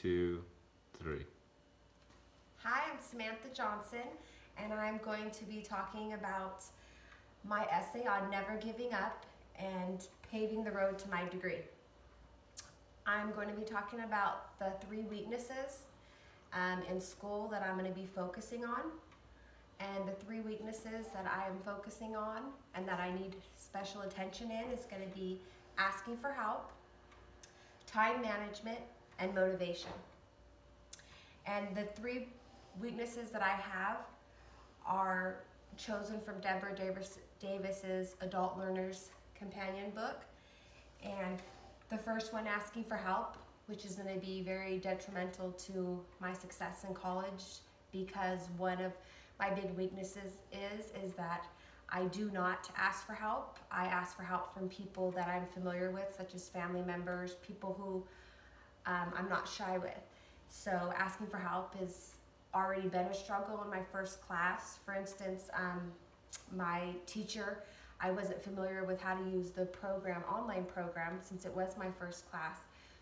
2, 3. Hi, I'm Samantha Johnson, and I'm going to be talking about my essay on never giving up and paving the road to my degree. I'm going to be talking about the 3 weaknesses in school that I'm going to be focusing on. And the 3 weaknesses that I am focusing on and that I need special attention in is going to be asking for help, time management, and motivation. And the 3 weaknesses that I have are chosen from Deborah Davis's Adult Learner's Companion book. And the first one, asking for help, which is going to be very detrimental to my success in college, because one of my big weaknesses is that I do not ask for help. I ask for help from people that I'm familiar with, such as family members, people who I'm not shy with. So asking for help has already been a struggle in my first class. For instance, my teacher, I wasn't familiar with how to use the online program, since it was my first class.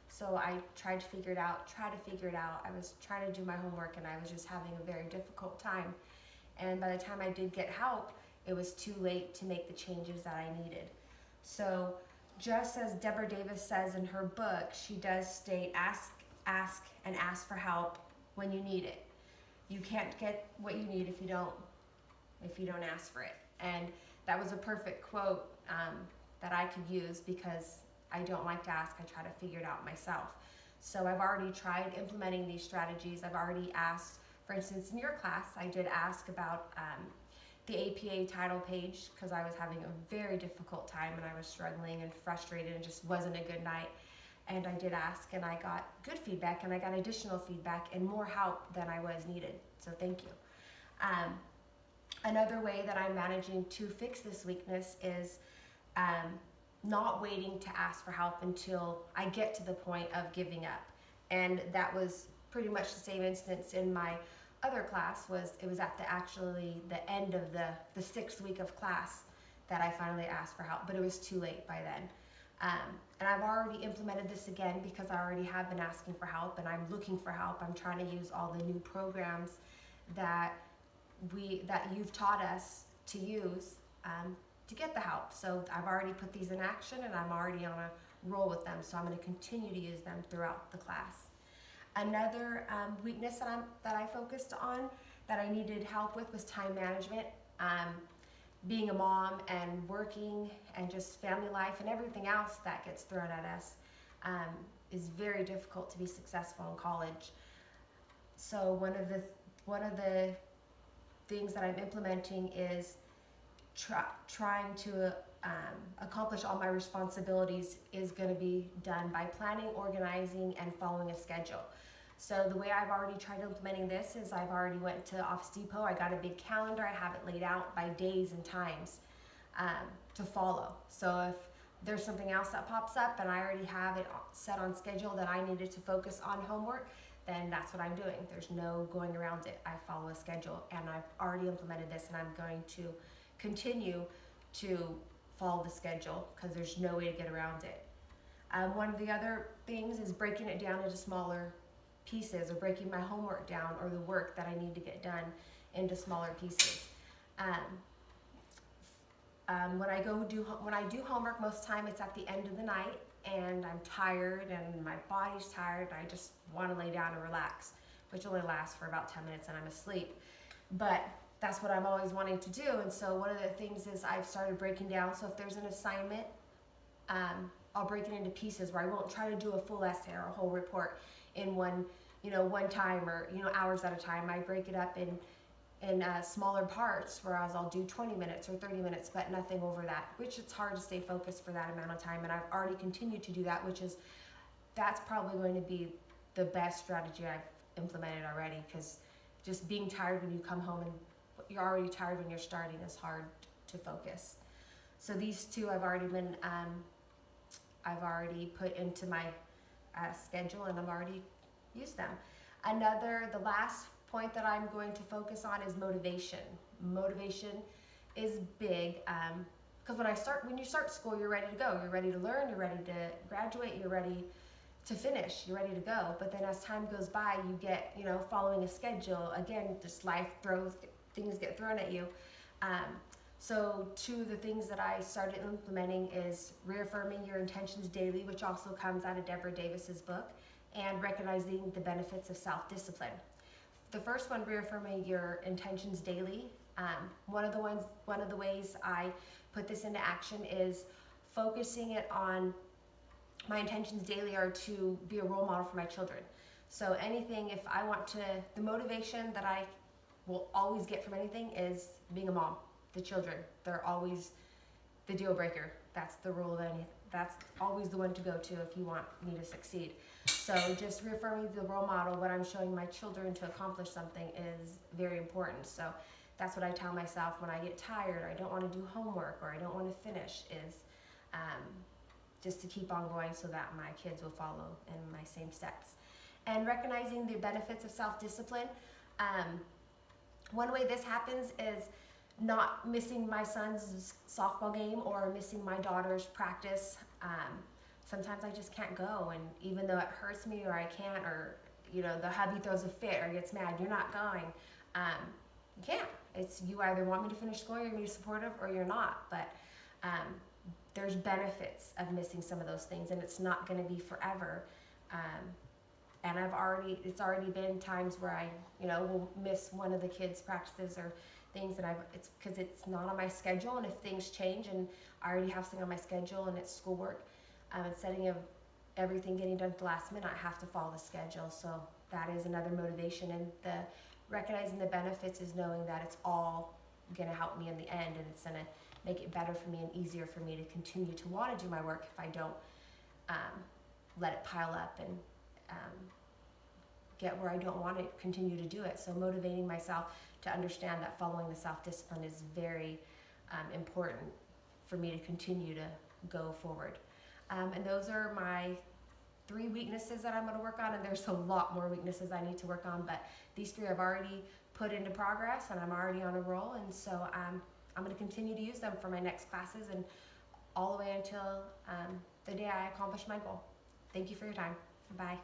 So I tried to figure it out. I was trying to do my homework and I was just having a very difficult time. And by the time I did get help, it was too late to make the changes that I needed. So just as Deborah Davis says in her book, she does state, ask, and ask for help when you need it. You can't get what you need if you don't ask for it. And that was a perfect quote that I could use, because I don't like to ask. I try to figure it out myself. So I've already tried implementing these strategies. I've already asked, for instance, in your class, I did ask about the APA title page, because I was having a very difficult time and I was struggling and frustrated and just wasn't a good night. And I did ask, and I got good feedback, and I got additional feedback and more help than I was needed. So thank you. Another way that I'm managing to fix this weakness is not waiting to ask for help until I get to the point of giving up. And that was pretty much the same instance in my other class. It was at the end of the 6th week of class that I finally asked for help, but it was too late by then. And I've already implemented this again, because I already have been asking for help and I'm looking for help. I'm trying to use all the new programs that you've taught us to use to get the help. So I've already put these in action and I'm already on a roll with them. So I'm going to continue to use them throughout the class. Another weakness that I focused on that I needed help with was time management. Being a mom and working and just family life and everything else that gets thrown at us is very difficult to be successful in college. So one of the things that I'm implementing is trying to accomplish all my responsibilities is going to be done by planning, organizing, and following a schedule. So the way I've already tried implementing this is I've already went to Office Depot. I got a big calendar. I have it laid out by days and times to follow. So if there's something else that pops up and I already have it set on schedule that I needed to focus on homework, then that's what I'm doing. There's no going around it. I follow a schedule, and I've already implemented this, and I'm going to continue to follow the schedule, because there's no way to get around it. One of the other things is breaking it down into smaller pieces, or breaking my homework down, or the work that I need to get done, into smaller pieces. When I do homework, most time it's at the end of the night, and I'm tired and my body's tired. I just want to lay down and relax, which only lasts for about 10 minutes and I'm asleep. But that's what I'm always wanting to do. And so one of the things is I've started breaking down. So if there's an assignment, I'll break it into pieces, where I won't try to do a full essay or a whole report in one time, or hours at a time. I break it up in smaller parts, whereas I'll do 20 minutes or 30 minutes, but nothing over that, which it's hard to stay focused for that amount of time. And I've already continued to do that, that's probably going to be the best strategy I've implemented already, because just being tired when you come home, and you're already tired when you're starting, is hard to focus. So these 2 I've already put into my schedule, and I've already used them. The last point that I'm going to focus on is motivation. Motivation is big, because when you start school, you're ready to go. You're ready to learn. You're ready to graduate. You're ready to finish, you're ready to go. But then as time goes by, you get, following a schedule, again, just life throws, things get thrown at you. So two of the things that I started implementing is reaffirming your intentions daily, which also comes out of Deborah Davis's book, and recognizing the benefits of self-discipline. The first one, reaffirming your intentions daily. One of the ways I put this into action is focusing it on my intentions daily are to be a role model for my children. So anything, if I want to, the motivation that I will always get from anything is being a mom. The children, they're always the deal breaker. That's the rule of anything. That's always the one to go to if you want me to succeed. So just reaffirming the role model, what I'm showing my children to accomplish something is very important. So that's what I tell myself when I get tired, or I don't want to do homework, or I don't want to finish, is just to keep on going so that my kids will follow in my same steps. And recognizing the benefits of self-discipline. One way this happens is not missing my son's softball game or missing my daughter's practice. Sometimes I just can't go, and even though it hurts me or I can't, or the hubby throws a fit or gets mad, you're not going. You can't. It's, you either want me to finish school, you're going to be supportive, or you're not. But there's benefits of missing some of those things, and it's not going to be forever. And it's already been times where I, will miss one of the kids' practices or things that it's because it's not on my schedule, and if things change and I already have something on my schedule and it's schoolwork, instead of everything getting done at the last minute, I have to follow the schedule. So that is another motivation, and the recognizing the benefits is knowing that it's all going to help me in the end, and it's going to make it better for me and easier for me to continue to want to do my work if I don't let it pile up and get where I don't want to continue to do it. So motivating myself to understand that following the self-discipline is very important for me to continue to go forward. And those are my 3 weaknesses that I'm going to work on, and there's a lot more weaknesses I need to work on, but these 3 I've already put into progress, and I'm already on a roll, and so I'm going to continue to use them for my next classes and all the way until the day I accomplish my goal. Thank you for your time. Bye.